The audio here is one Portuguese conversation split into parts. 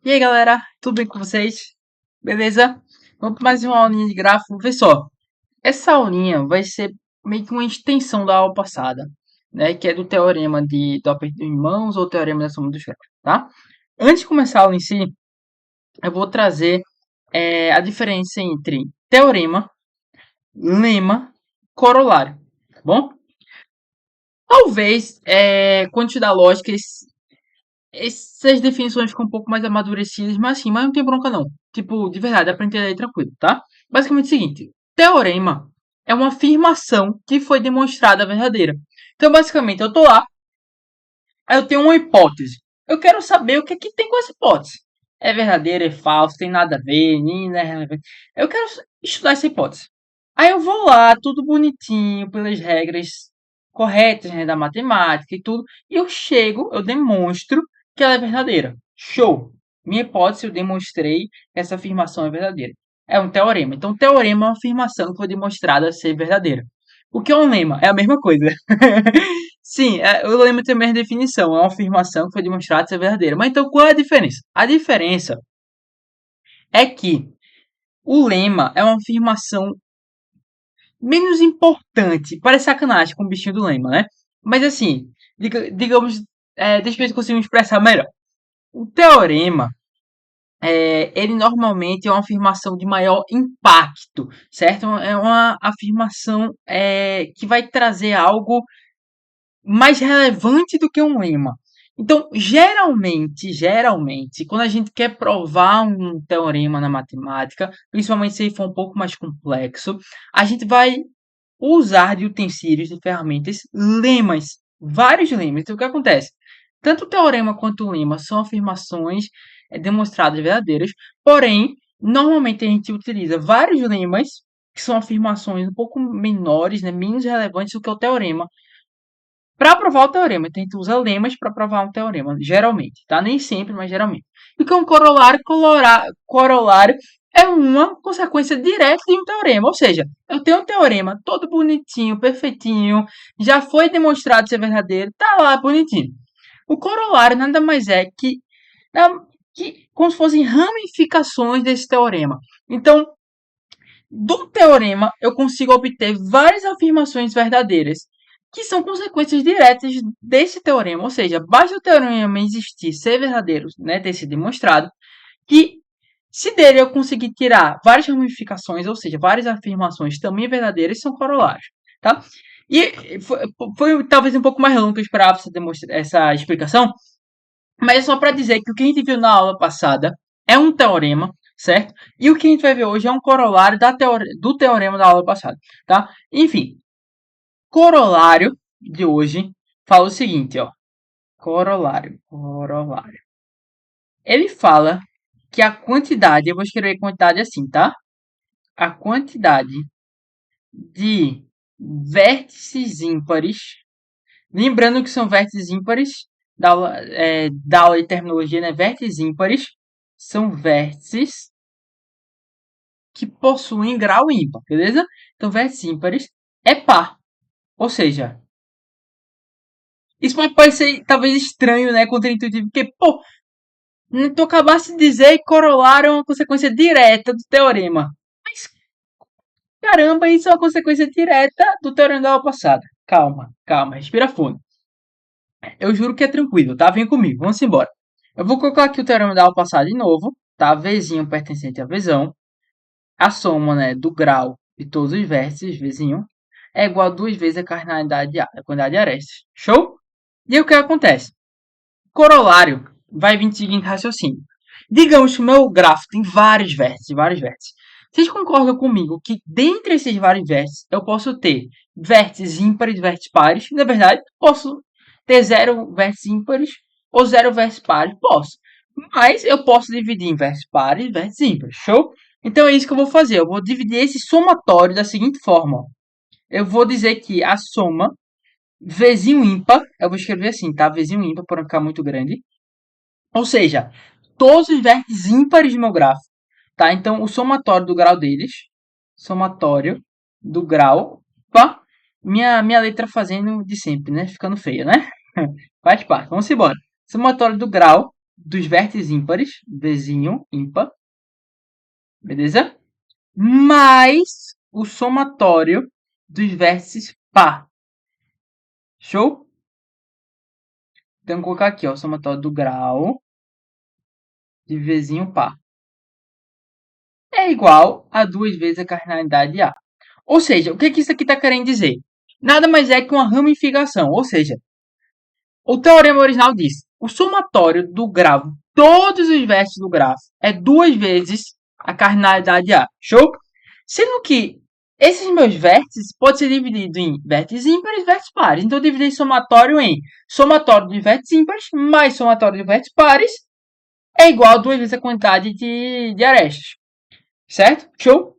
E aí, galera, tudo bem com vocês? Beleza? Vamos para mais uma aulinha de gráfico. Vê só, essa aulinha vai ser meio que uma extensão da aula passada, né? Que é do teorema do aperto de mãos ou teorema da soma dos gráficos, tá? Antes de começar a aula em si, eu vou trazer a diferença entre teorema, lema, corolário, tá bom? Talvez, quando estudar lógica, essas definições ficam um pouco mais amadurecidas, mas assim, mas não tem bronca não. Tipo, de verdade, dá pra entender aí tranquilo, tá? Basicamente é o seguinte, teorema é uma afirmação que foi demonstrada verdadeira. Então, basicamente, eu tô lá, aí eu tenho uma hipótese. Eu quero saber o que é que tem com essa hipótese. É verdadeira, é falso, tem nada a ver, nem é relevante. Eu quero estudar essa hipótese. Aí eu vou lá, tudo bonitinho, pelas regras corretas, né, da matemática e tudo, e eu chego, eu demonstro que ela é verdadeira. Show! Minha hipótese, eu demonstrei que essa afirmação é verdadeira. É um teorema. Então, teorema é uma afirmação que foi demonstrada ser verdadeira. O que é um lema? É a mesma coisa. Sim, o lema tem a mesma definição. É uma afirmação que foi demonstrada ser verdadeira. Mas então, qual é a diferença? A diferença é que o lema é uma afirmação menos importante. Parece sacanagem com o bichinho do lema, né? Mas assim, digamos, deixa eu ver se eu consigo me expressar melhor. O teorema, ele normalmente é uma afirmação de maior impacto, certo? É uma afirmação que vai trazer algo mais relevante do que um lema. Então, geralmente, quando a gente quer provar um teorema na matemática, principalmente se ele for um pouco mais complexo, a gente vai usar de utensílios, de ferramentas, lemas, vários lemas. Então, o que acontece? Tanto o teorema quanto o lema são afirmações demonstradas verdadeiras, porém, normalmente a gente utiliza vários lemas, que são afirmações um pouco menores, né, menos relevantes do que o teorema, para provar o teorema. Então, a gente usa lemas para provar um teorema, geralmente, tá? Nem sempre, mas geralmente. E que um corolário é uma consequência direta de um teorema. Ou seja, eu tenho um teorema todo bonitinho, perfeitinho, já foi demonstrado ser verdadeiro, tá lá bonitinho. O corolário nada mais é que como se fossem ramificações desse teorema. Então, do teorema, eu consigo obter várias afirmações verdadeiras, que são consequências diretas desse teorema. Ou seja, basta o teorema existir, ser verdadeiro, né, ter sido demonstrado, que se dele eu conseguir tirar várias ramificações, ou seja, várias afirmações também verdadeiras, são corolários. Tá? E foi talvez um pouco mais longo que eu esperava essa explicação, mas é só para dizer que o que a gente viu na aula passada é um teorema, certo? E o que a gente vai ver hoje é um corolário do teorema da aula passada, tá? Enfim, corolário de hoje fala o seguinte, ó. Corolário. Ele fala que a quantidade, eu vou escrever quantidade assim, tá? A quantidade de vértices ímpares, lembrando que são vértices ímpares, da aula de terminologia, né? Vértices ímpares são vértices que possuem grau ímpar, beleza? Então, vértices ímpares é par. Ou seja, isso pode parecer talvez estranho, né? Contraintuitivo, porque, pô, tu acabaste de dizer que corolário é uma consequência direta do teorema. Mas, caramba, isso é uma consequência direta do teorema da aula passada. Calma, respira fundo. Eu juro que é tranquilo, tá? Vem comigo, vamos embora. Eu vou colocar aqui o teorema da aula passada de novo, tá? Vzinho pertencente a Vzão. A soma, né, do grau de todos os vértices, Vzinho, é igual a 2 vezes a quantidade de arestas. Show? E aí o que acontece? Corolário vai vir seguinte raciocínio. Digamos que o meu gráfico tem vários vértices, vários vértices. Vocês concordam comigo que dentre esses vários vértices eu posso ter vértices ímpares e vértices pares? Na verdade, posso ter 0 vértices ímpares ou 0 vértices pares? Posso. Mas eu posso dividir em vértices pares e vértices ímpares. Show? Então é isso que eu vou fazer. Eu vou dividir esse somatório da seguinte forma. Eu vou dizer que a soma Vzinho ímpar, eu vou escrever assim, tá? Vzinho ímpar para não ficar muito grande. Ou seja, todos os vértices ímpares do meu gráfico, tá? Então, o somatório do grau deles, somatório do grau, pá, minha letra fazendo de sempre, né? Ficando feia, né? Faz parte, vamos embora. Somatório do grau dos vértices ímpares, vizinho, ímpar, beleza? Mais o somatório dos vértices par. Show? Então, vou colocar aqui, ó, o somatório do grau de vizinho par é igual a 2 vezes a cardinalidade A. Ou seja, o que isso aqui está querendo dizer? Nada mais é que uma ramificação, ou seja, o teorema original diz: o somatório do grafo, todos os vértices do grafo, é 2 vezes a cardinalidade A. Show? Sendo que esses meus vértices podem ser divididos em vértices ímpares e vértices pares. Então, eu divido esse somatório em somatório de vértices ímpares mais somatório de vértices pares é igual a 2 vezes a quantidade de arestas. Certo? Show?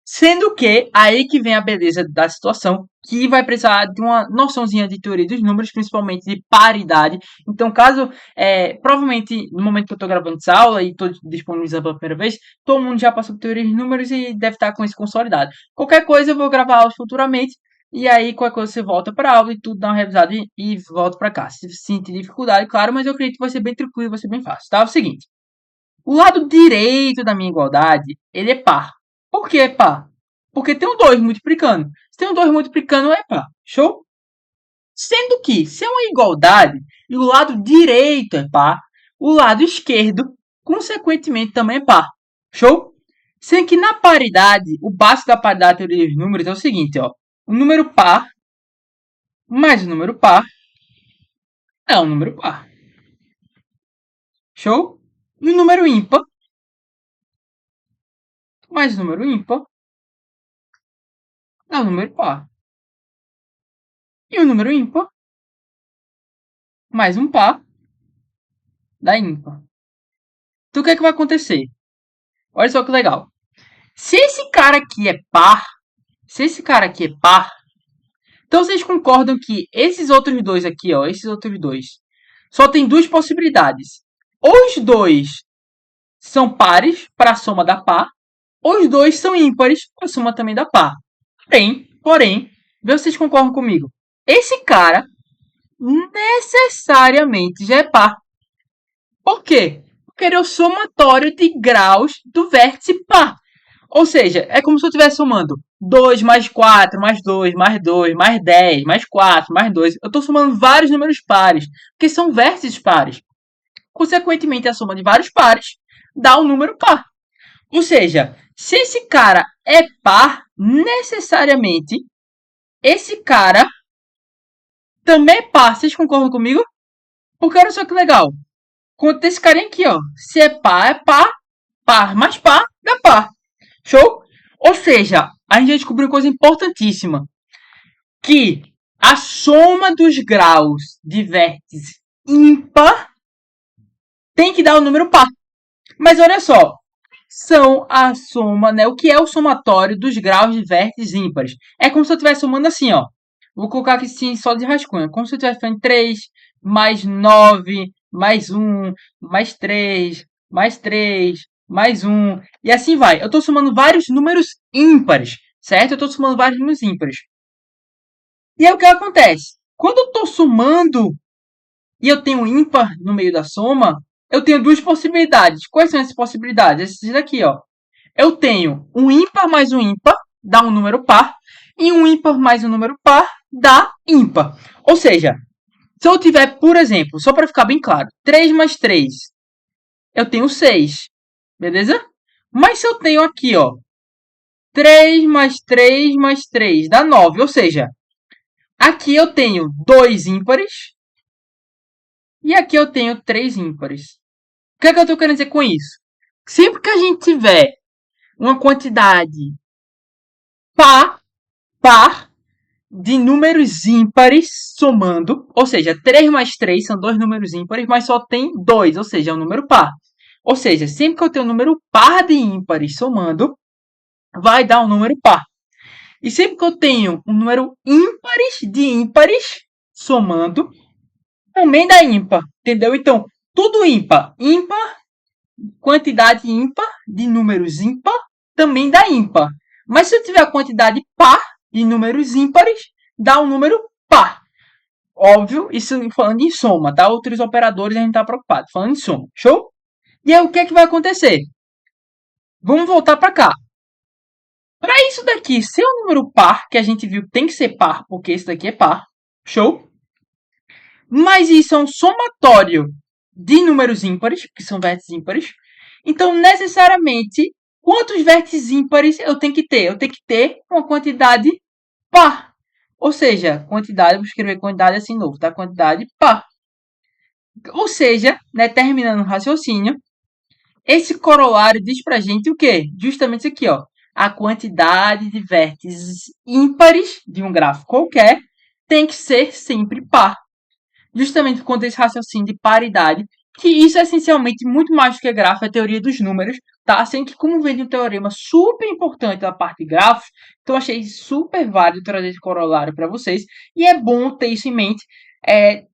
Sendo que aí que vem a beleza da situação, que vai precisar de uma noçãozinha de teoria dos números, principalmente de paridade. Então, caso, provavelmente, no momento que eu estou gravando essa aula e estou disponibilizando pela primeira vez, todo mundo já passou por teoria dos números e deve estar com isso consolidado. Qualquer coisa, eu vou gravar aulas futuramente, e aí qualquer coisa você volta para a aula e tudo, dá uma revisada e volta para cá. Se sentir dificuldade, claro, mas eu acredito que vai ser bem tranquilo, vai ser bem fácil. Tá? É o seguinte, o lado direito da minha igualdade, ele é par. Por que é par? Porque tem um 2 multiplicando. Se tem um 2 multiplicando, é par. Show? Sendo que, se é uma igualdade e o lado direito é par, o lado esquerdo, consequentemente, também é par. Show? Sendo que na paridade, o básico da paridade da teoria dos números é o seguinte, ó. O número par mais o número par é um número par. Show? E o número ímpar mais o número ímpar é um número par. E o número ímpar mais um par dá ímpar. Então o que é que vai acontecer? Olha só que legal. Se esse cara aqui é par, então vocês concordam que esses outros dois aqui, ó, só tem duas possibilidades. Ou os dois são pares para a soma da par, ou os dois são ímpares para a soma também da par. Porém, vê se vocês concordam comigo. Esse cara necessariamente já é par. Por quê? Porque ele é o somatório de graus do vértice par. Ou seja, é como se eu estivesse somando 2 mais 4, mais 2, mais 2, mais 10, mais 4, mais 2. Eu estou somando vários números pares, porque são vértices pares. Consequentemente, a soma de vários pares dá um número par. Ou seja, se esse cara é par, necessariamente, esse cara também é par. Vocês concordam comigo? Porque olha só que legal. Conta esse carinha aqui, ó. Se é par, par mais par, dá par. Show? Ou seja, a gente descobriu uma coisa importantíssima. Que a soma dos graus de vértice ímpar tem que dar o número par. Mas olha só, são a soma, né? O que é o somatório dos graus de vértices ímpares? É como se eu estivesse somando assim, ó. Vou colocar aqui assim, só de rascunho. Como se eu estivesse fazendo 3, mais 9, mais 1, mais 3, mais 3, mais 1. E assim vai. Eu estou somando vários números ímpares, certo? Eu estou somando vários números ímpares. E aí o que acontece? Quando eu estou somando e eu tenho ímpar no meio da soma, eu tenho duas possibilidades. Quais são essas possibilidades? Essas daqui, ó. Eu tenho um ímpar mais um ímpar, dá um número par, e um ímpar mais um número par, dá ímpar. Ou seja, se eu tiver, por exemplo, só para ficar bem claro, 3 mais 3, eu tenho 6, beleza? Mas se eu tenho aqui, ó, 3 mais 3 mais 3, dá 9, ou seja, aqui eu tenho 2 ímpares, e aqui eu tenho 3 ímpares. O que é que eu estou querendo dizer com isso? Sempre que a gente tiver uma quantidade par de números ímpares somando, ou seja, 3 mais 3 são dois números ímpares, mas só tem 2, ou seja, é um número par. Ou seja, sempre que eu tenho um número par de ímpares somando, vai dar um número par. E sempre que eu tenho um número ímpares de ímpares somando, também dá ímpar, entendeu? Então, tudo ímpar, quantidade ímpar de números ímpar também dá ímpar. Mas se eu tiver a quantidade par de números ímpares, dá um número par. Óbvio, isso falando em soma, tá? Outros operadores a gente tá preocupado. Falando em soma, show? E aí o que é que vai acontecer? Vamos voltar para cá. Para isso daqui ser um número par, que a gente viu tem que ser par, porque esse daqui é par, show? Mas isso é um somatório de números ímpares, que são vértices ímpares. Então, necessariamente, quantos vértices ímpares eu tenho que ter? Eu tenho que ter uma quantidade par. Ou seja, quantidade, vou escrever quantidade assim novo, tá? Quantidade par. Ou seja, né, terminando o raciocínio, esse corolário diz pra gente o quê? Justamente isso aqui, ó. A quantidade de vértices ímpares de um gráfico qualquer tem que ser sempre par. Justamente por conta desse raciocínio de paridade, que isso é essencialmente muito mais do que gráfico, é teoria dos números, tá? Sendo que, como vem de um teorema super importante da parte de grafos, então achei super válido trazer esse corolário para vocês, e é bom ter isso em mente. É,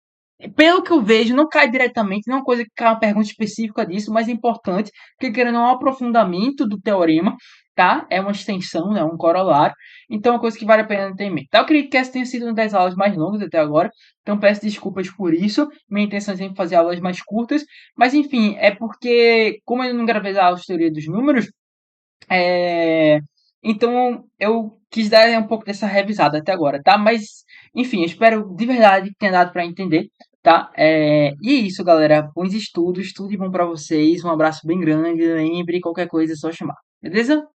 pelo que eu vejo, não cai diretamente, não é uma coisa que cai uma pergunta específica disso, mas é importante, porque querendo ou não, é um aprofundamento do teorema, tá? É uma extensão, né? Um corolário. Então é uma coisa que vale a pena ter em mente. Tá? Eu acredito que essa tenha sido uma das aulas mais longas até agora, então peço desculpas por isso. Minha intenção é sempre fazer aulas mais curtas, mas enfim, é porque, como eu não gravei a aula de teoria dos números, é... então eu quis dar um pouco dessa revisada até agora, tá? Mas, enfim, eu espero de verdade que tenha dado para entender, tá? E é isso, galera. Bons estudos, tudo de bom para vocês. Um abraço bem grande. Lembre, qualquer coisa é só chamar, beleza?